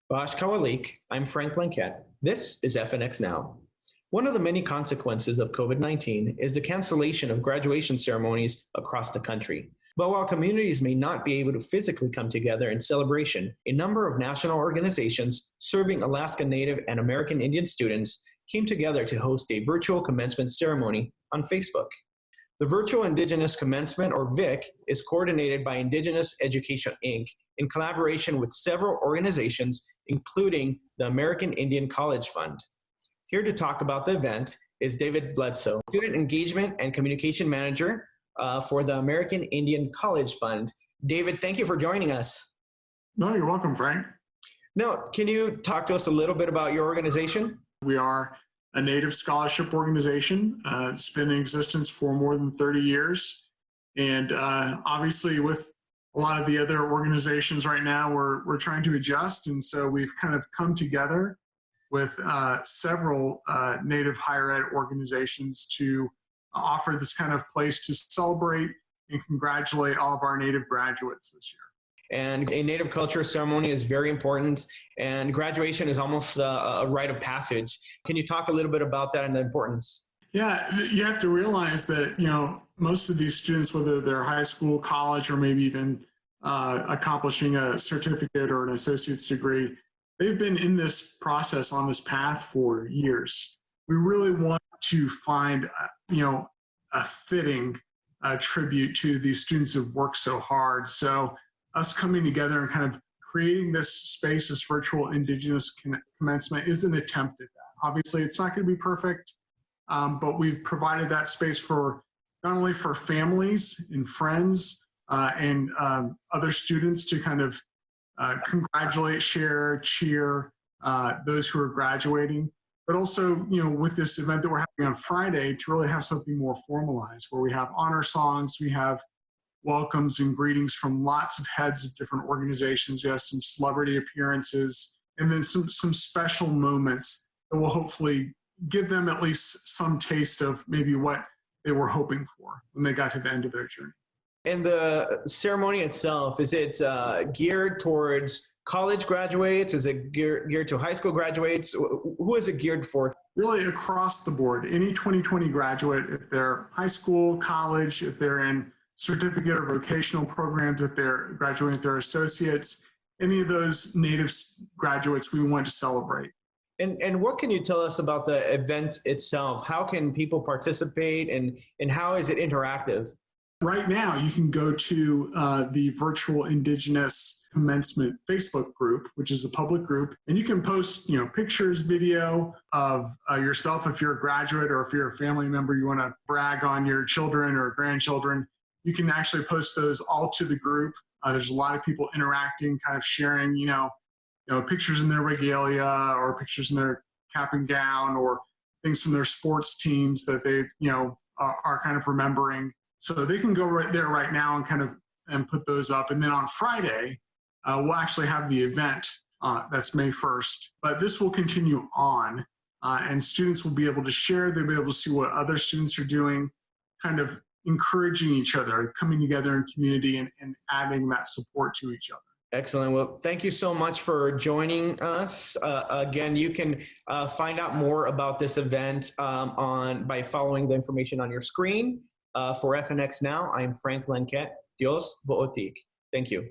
Bosh Kawalik, I'm Frank Blanquet. This is FNX Now. One of the many consequences of COVID-19 is the cancellation of graduation ceremonies across the country. But while communities may not be able to physically come together in celebration, a number of national organizations serving Alaska Native and American Indian students came together to host a virtual commencement ceremony on Facebook. The Virtual Indigenous Commencement, or VIC, is coordinated by Indigenous Education, Inc. in collaboration with several organizations, including the American Indian College Fund. Here to talk about the event is David Bledsoe, Student Engagement and Communication Manager for the American Indian College Fund. David, thank you for joining us. No, you're welcome, Frank. Now, can you talk to us a little bit about your organization? We are a Native scholarship organization. It's been in existence for more than 30 years. And obviously with a lot of the other organizations right now, we're trying to adjust. And so we've kind of come together with several Native higher ed organizations to offer this kind of place to celebrate and congratulate all of our Native graduates this year. And a Native culture ceremony is very important, and graduation is almost a rite of passage. Can you talk a little bit about that and the importance? Yeah, you have to realize that, most of these students, whether they're high school, college, or maybe even accomplishing a certificate or an associate's degree, they've been in this process on this path for years. We really want to find, a fitting tribute to these students who've worked so hard. So us coming together and kind of creating this space, this virtual Indigenous commencement, is an attempt at that. Obviously, it's not going to be perfect, but we've provided that space for not only for families and friends and other students to kind of congratulate, share, cheer those who are graduating, but also, with this event that we're having on Friday, to really have something more formalized, where we have honor songs, we have welcomes and greetings from lots of heads of different organizations. We have some celebrity appearances, and then some special moments that will hopefully give them at least some taste of maybe what they were hoping for when they got to the end of their journey. And the ceremony itself, is it geared towards college graduates? Is it geared to high school graduates? Who is it geared for? Really across the board. Any 2020 graduate, if they're high school, college, if they're in certificate or vocational programs, if they're graduating with their associates, any of those Native graduates we want to celebrate. And what can you tell us about the event itself? How can people participate, and how is it interactive? Right now, you can go to the Virtual Indigenous Commencement Facebook group, which is a public group, and you can post, pictures, video of yourself if you're a graduate, or if you're a family member, you want to brag on your children or grandchildren. You can actually post those all to the group. There's a lot of people interacting, kind of sharing, pictures in their regalia, or pictures in their cap and gown, or things from their sports teams that they, are kind of remembering. So they can go right there right now and put those up. And then on Friday, we'll actually have the event. That's May 1st. But this will continue on, and students will be able to share. They'll be able to see what other students are doing, kind of encouraging each other, coming together in community, and adding that support to each other. Excellent. Well, thank you so much for joining us. Again, you can find out more about this event by following the information on your screen. For FNX Now, I'm Frank Blanquet. Dios Bootik. Thank you.